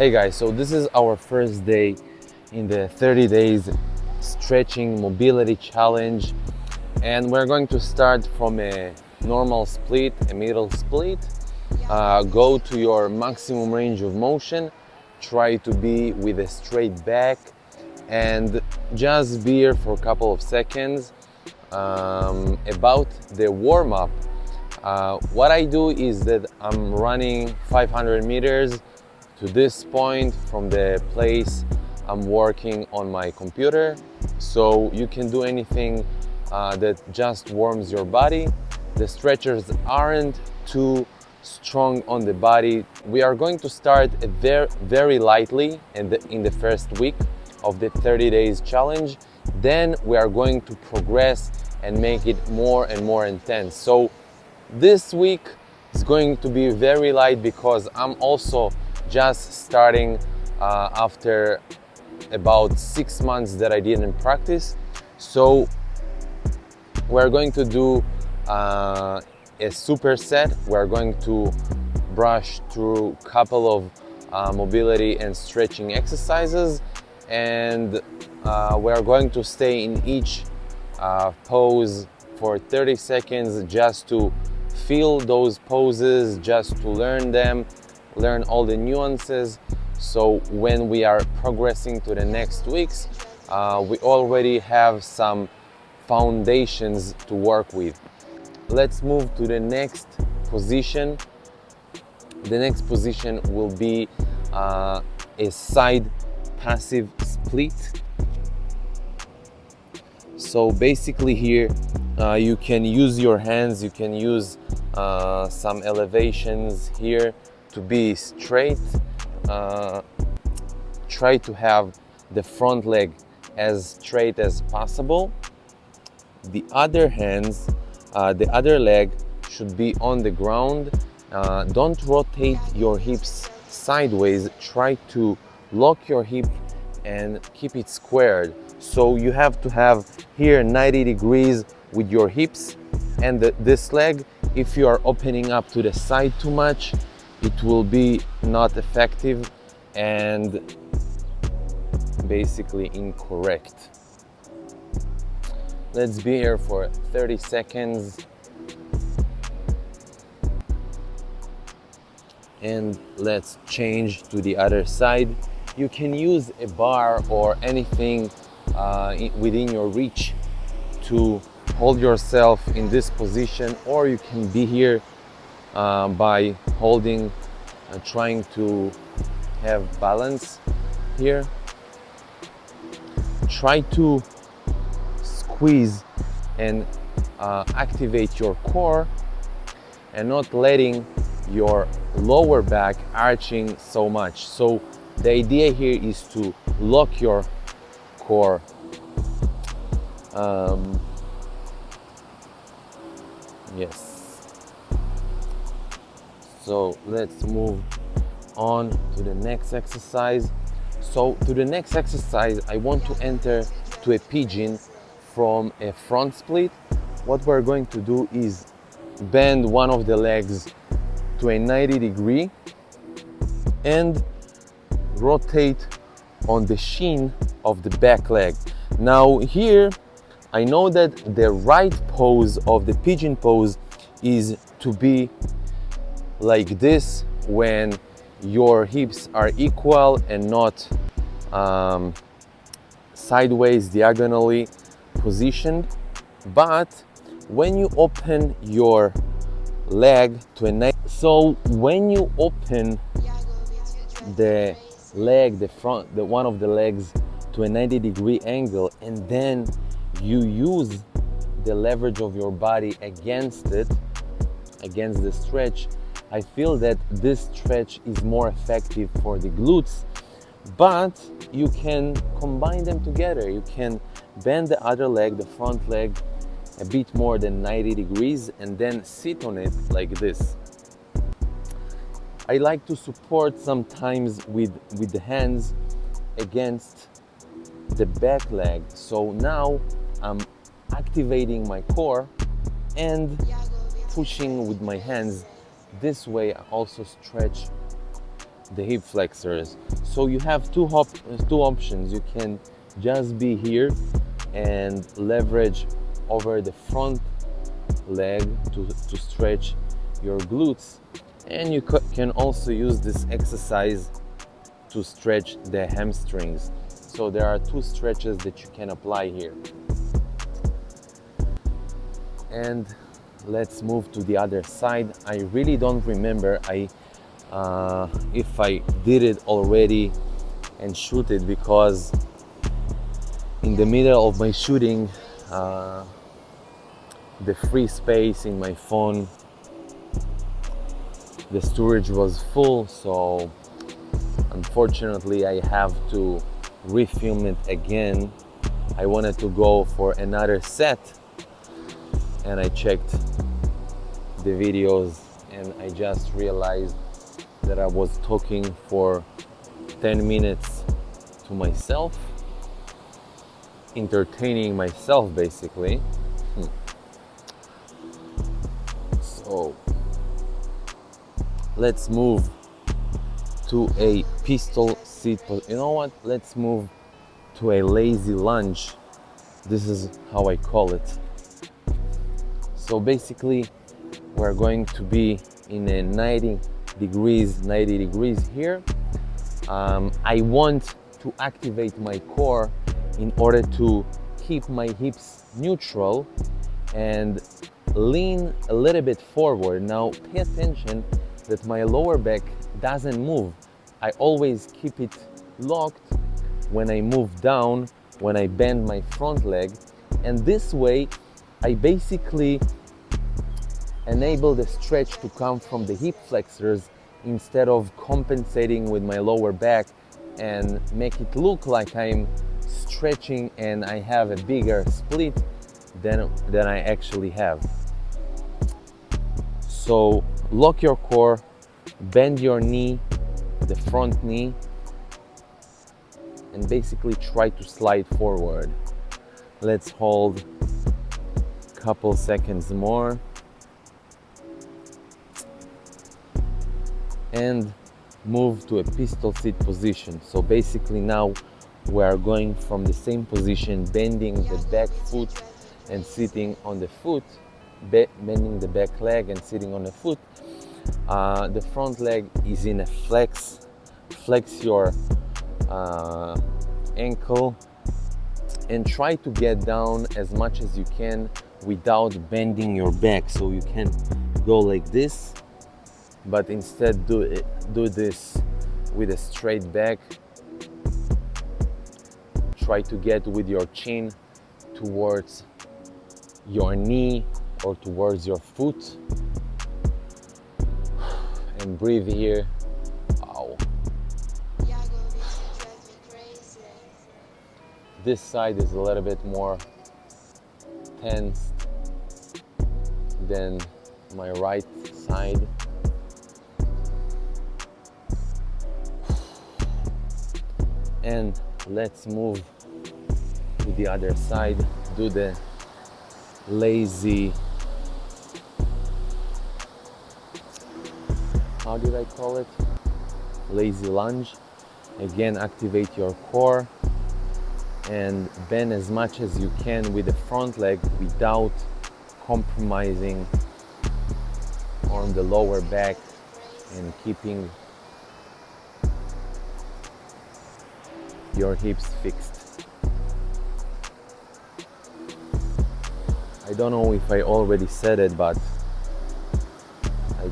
Hey guys, so this is our first day in the 30 days stretching mobility challenge, and we're going to start from a normal split, a middle split. Go to your maximum range of motion, try to be with a straight back, and just be here for a couple of seconds. About the warm-up, what I do is that I'm running 500 meters to this point from the place I'm working on my computer. So you can do anything that just warms your body. The stretchers aren't too strong on the body. We are going to start very lightly in the first week of the 30 days challenge. Then we are going to progress and make it more and more intense. So this week is going to be very light because I'm also just starting after about 6 months that I didn't practice. So we're going to do a superset. We're going to brush through a couple of mobility and stretching exercises, and we're going to stay in each pose for 30 seconds just to feel those poses, just to learn them, learn all the nuances. So when we are progressing to the next weeks, we already have some foundations to work with. Let's move to the next position. The next position will be a side passive split. So basically here you can use your hands, you can use some elevations here to be straight. Try to have the front leg as straight as possible. The other leg should be on the ground. Don't rotate your hips sideways. Try to lock your hip and keep it squared. So you have to have here 90 degrees with your hips and this leg. If you are opening up to the side too much, it will be not effective and basically incorrect. Let's be here for 30 seconds. And let's change to the other side. You can use a bar or anything within your reach to hold yourself in this position, or you can be here by holding and trying to have balance here. Try to squeeze and activate your core and not letting your lower back arching so much. So the idea here is to lock your core. Yes. So let's move on to the next exercise. So to the next exercise, I want to enter to a pigeon from a front split. What we're going to do is bend one of the legs to a 90 degree and rotate on the shin of the back leg. Now here, I know that the right pose of the pigeon pose is to be like this when your hips are equal and not sideways, diagonally positioned. But when you open your leg to a 90, so when you open the leg, the one of the legs to a 90 degree angle, and then you use the leverage of your body against it, against the stretch, I feel that this stretch is more effective for the glutes. But you can combine them together. You can bend the other leg, the front leg, a bit more than 90 degrees and then sit on it like this. I like to support sometimes with the hands against the back leg. So now I'm activating my core and pushing with my hands. This way I also stretch the hip flexors. So you have two options. You can just be here and leverage over the front leg to stretch your glutes, and you can also use this exercise to stretch the hamstrings. So there are two stretches that you can apply here. And let's move to the other side. I really don't remember if I did it already and shoot it, because in the middle of my shooting, the free space in my phone, the storage was full, so unfortunately I have to refilm it again. I wanted to go for another set, and I checked the videos and I just realized that I was talking for 10 minutes to myself, entertaining myself basically. So let's move to a pistol sit. You know what? Let's move to a lazy lunge. This is how I call it. So basically, we're going to be in a 90 degrees here. I want to activate my core in order to keep my hips neutral and lean a little bit forward. Now pay attention that my lower back doesn't move. I always keep it locked when I move down, when I bend my front leg, and this way I basically enable the stretch to come from the hip flexors instead of compensating with my lower back and make it look like I'm stretching and I have a bigger split than I actually have. So lock your core, bend your knee, the front knee, and basically try to slide forward. Let's hold a couple seconds more. And move to a pistol sit position. So basically now we are going from the same position, bending the back foot and sitting on the foot, bending the back leg and sitting on the foot. The front leg is in a flex. Flex your ankle and try to get down as much as you can without bending your back. So you can go like this, but instead do this with a straight back. Try to get with your chin towards your knee or towards your foot, and breathe here. Ow. This side is a little bit more tense than my right side. And let's move to the other side. Do the lazy, how did I call it? Lazy lunge. Again, activate your core and bend as much as you can with the front leg without compromising on the lower back and keeping your hips fixed. I don't know if I already said it, but I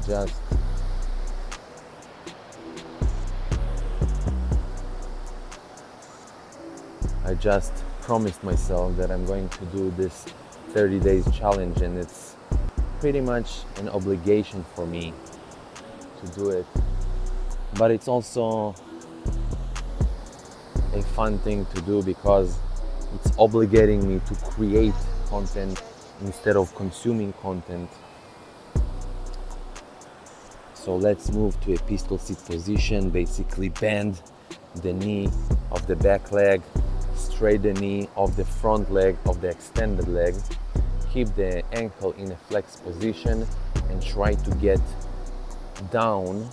just promised myself that I'm going to do this 30 days challenge, and it's pretty much an obligation for me to do it. But it's also a fun thing to do because it's obligating me to create content instead of consuming content. So let's move to a pistol sit position. Basically bend the knee of the back leg, straight the knee of the front leg of the extended leg, keep the ankle in a flex position and try to get down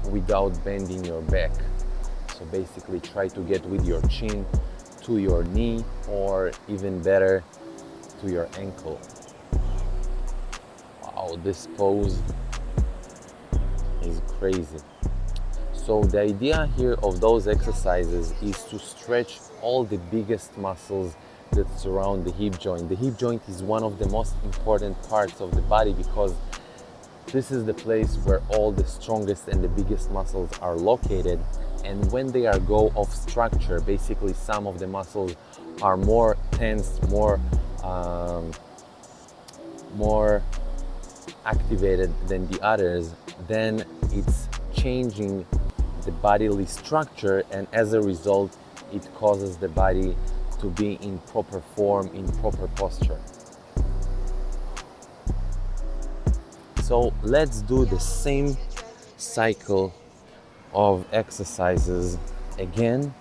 without bending your back. So basically try to get with your chin to your knee, or even better, to your ankle. Wow, this pose is crazy. So the idea here of those exercises is to stretch all the biggest muscles that surround the hip joint. The hip joint is one of the most important parts of the body because this is the place where all the strongest and the biggest muscles are located. And when they are go off structure, basically some of the muscles are more tense, more activated than the others, then it's changing the bodily structure, and as a result it causes the body to be in proper form, in proper posture. So let's do the same cycle of exercises again.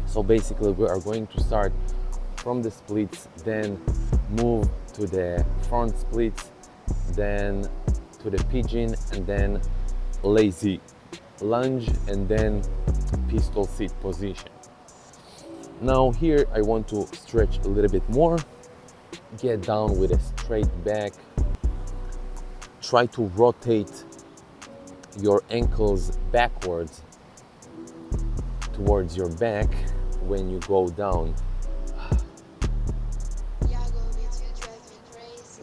So basically we are going to start from the splits, then move to the front splits, then to the pigeon, and then lazy lunge, and then pistol sit position. Now here I want to stretch a little bit more. Get down with a straight back. Try to rotate your ankles backwards towards your back when you go down.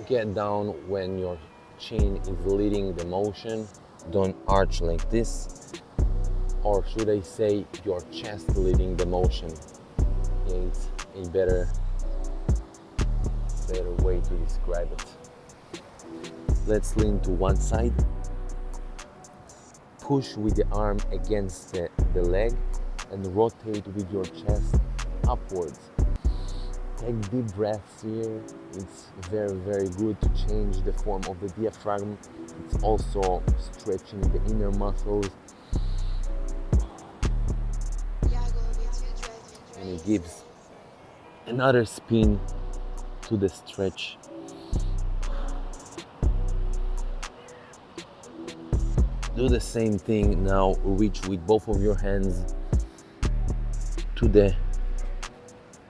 Get down when your chin is leading the motion. Don't arch like this, or should I say your chest leading the motion. It's a better way to describe it. Let's lean to one side. Push with the arm against the leg and rotate with your chest upwards. Take deep breaths here. It's very, very good to change the form of the diaphragm. It's also stretching the inner muscles. And it gives another spin to the stretch. Do the same thing now. Reach with both of your hands to the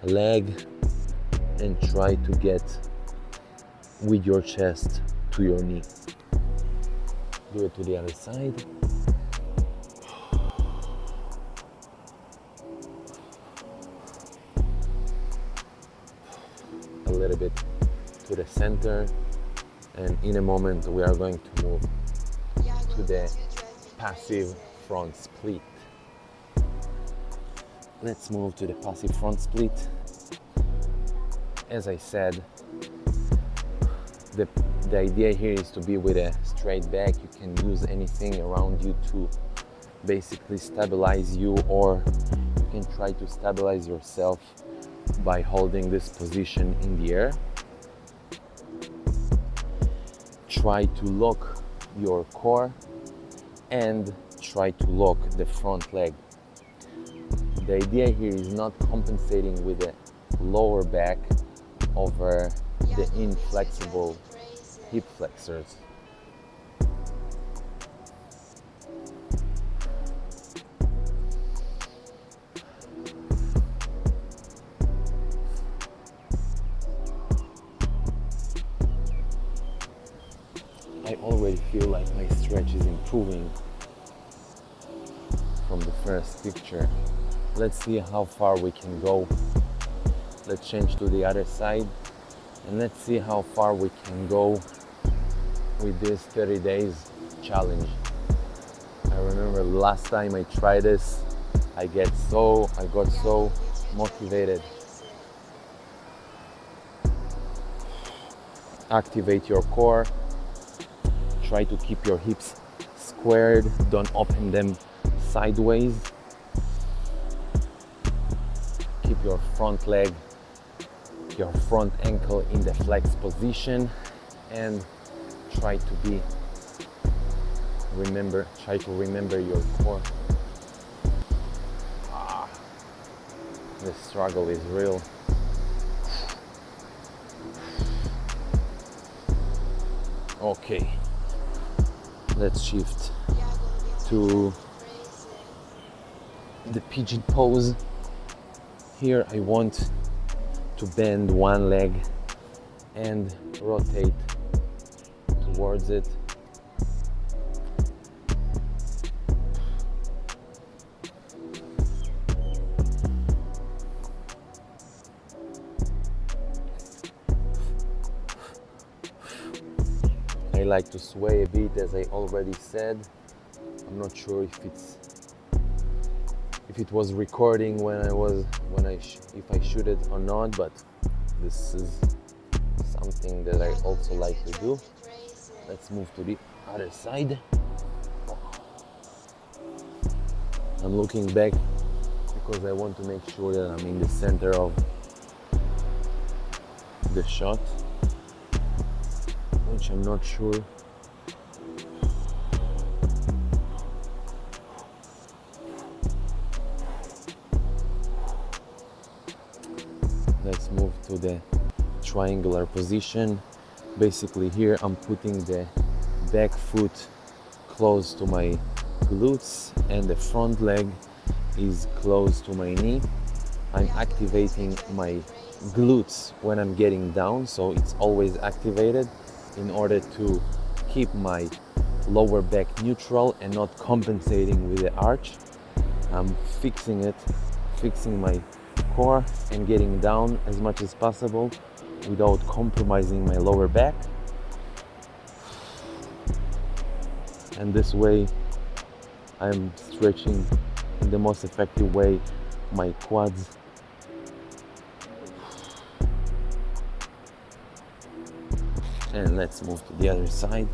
leg and try to get with your chest to your knee. Do it to the other side. A little bit to the center, and in a moment we are going to move to the passive front split. Let's move to the passive front split. As I said, the idea here is to be with a straight back. You can use anything around you to basically stabilize you, or you can try to stabilize yourself by holding this position in the air. Try to lock your core and try to lock the front leg. The idea here is not compensating with the lower back over the inflexible hip flexors. I already feel like my stretch is improving from the first picture. Let's see how far we can go. Let's change to the other side and let's see how far we can go with this 30 days challenge. I remember last time I tried this, I got so motivated. Activate your core. Try to keep your hips squared, don't open them sideways. Keep your front leg, your front ankle in the flex position, and try to remember your core. The struggle is real. Okay, let's shift to the pigeon pose. Here I want to bend one leg and rotate towards it. I like to sway a bit, as I already said. I'm not sure if it was recording if I shoot it or not, but this is something that I also like to do. Let's move to the other side. I'm looking back because I want to make sure that I'm in the center of the shot, which I'm not sure. Let's move to the triangular position. Basically here I'm putting the back foot close to my glutes and the front leg is close to my knee. I'm activating my glutes when I'm getting down, so it's always activated in order to keep my lower back neutral and not compensating with the arch. I'm fixing my core and getting down as much as possible without compromising my lower back. And this way I'm stretching in the most effective way my quads. And let's move to the other side.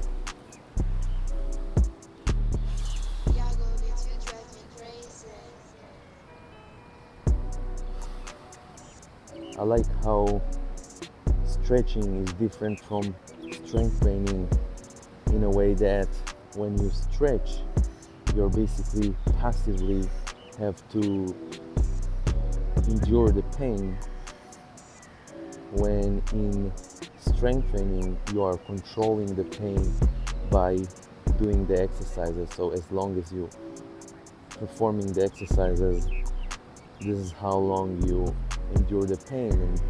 I like how stretching is different from strength training in a way that when you stretch, you're basically passively have to endure the pain, when in strength training you are controlling the pain by doing the exercises. So as long as you performing the exercises, this is how long you endure the pain, and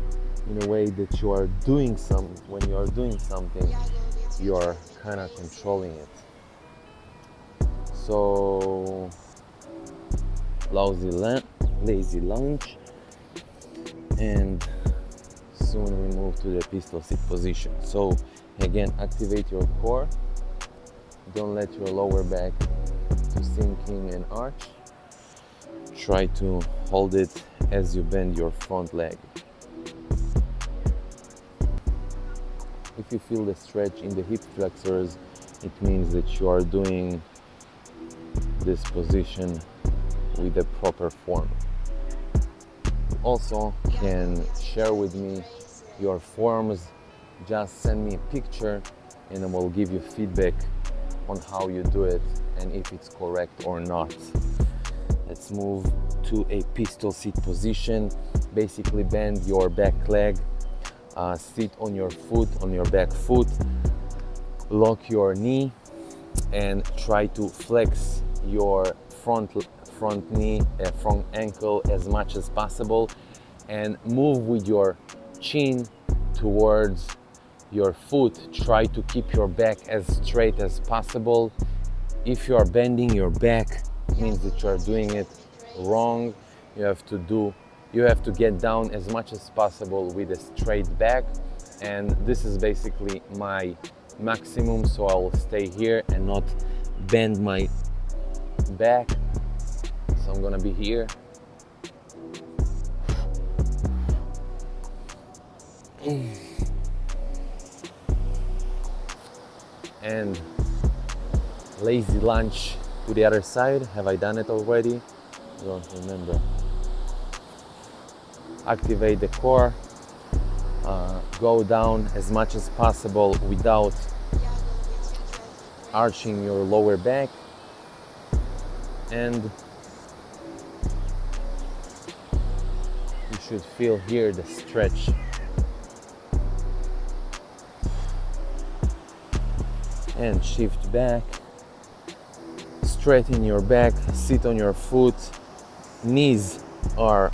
in a way that when you are doing something, you are kind of controlling it. So lazy lunge, and soon we move to the pistol sit position. So again, activate your core, don't let your lower back to sink in and arch. Try to hold it as you bend your front leg. If you feel the stretch in the hip flexors, it means that you are doing this position with the proper form. You also can share with me your forms. Just send me a picture and I will give you feedback on how you do it and if it's correct or not. Let's move to a pistol sit position. Basically bend your back leg, sit on your back foot, lock your knee and try to flex your front knee, front ankle as much as possible, and move with your chin towards your foot. Try to keep your back as straight as possible. If you are bending your back, it means that you are doing it wrong. You have to get down as much as possible with a straight back, and this is basically my maximum, so I will stay here and not bend my back. So I'm gonna be here. And lazy lunge to the other side. Have I done it already? I don't remember. Activate the core. Go down as much as possible without arching your lower back. And you should feel here the stretch. And shift back. straighten your back, sit on your foot. Knees are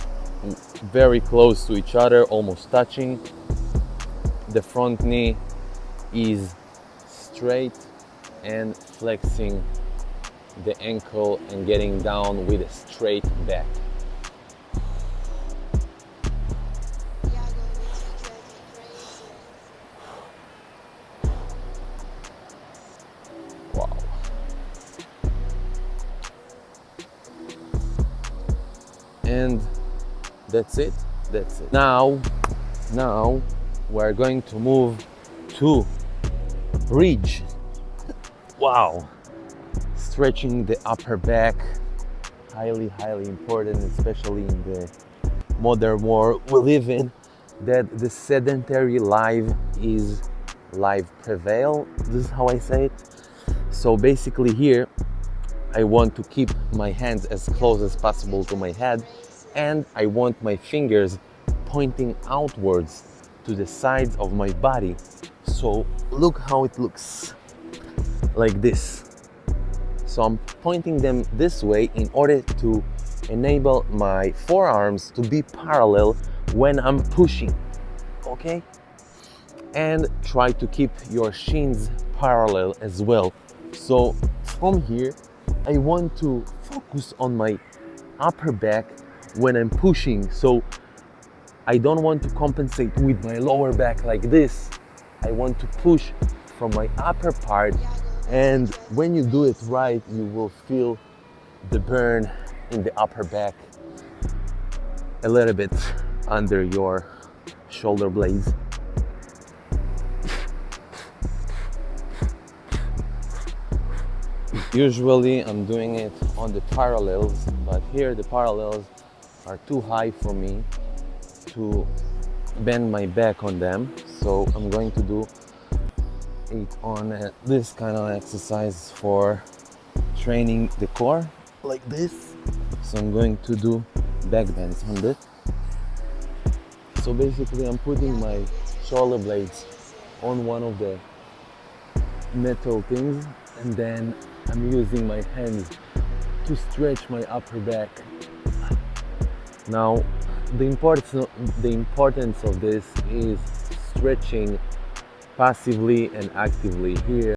very close to each other, almost touching. The front knee is straight and flexing the ankle and getting down with a straight back. Wow. And that's it. Now we're going to move to bridge. Wow. Stretching the upper back, highly important, especially in the modern world we live in, that the sedentary life prevail. This is how I say it. So basically here I want to keep my hands as close as possible to my head, and I want my fingers pointing outwards to the sides of my body. So look how it looks, like this. So I'm pointing them this way in order to enable my forearms to be parallel when I'm pushing, okay? And try to keep your shins parallel as well. So from here, I want to focus on my upper back when I'm pushing. So I don't want to compensate with my lower back like this. I want to push from my upper part, and when you do it right, you will feel the burn in the upper back a little bit under your shoulder blades. Usually I'm doing it on the parallels, but here the parallels are too high for me to bend my back on them. So I'm going to do it on this kind of exercise for training the core, like this. So I'm going to do back bends on this. So basically I'm putting my shoulder blades on one of the metal things, and then I'm using my hands to stretch my upper back. Now the importance of this is stretching passively and actively. Here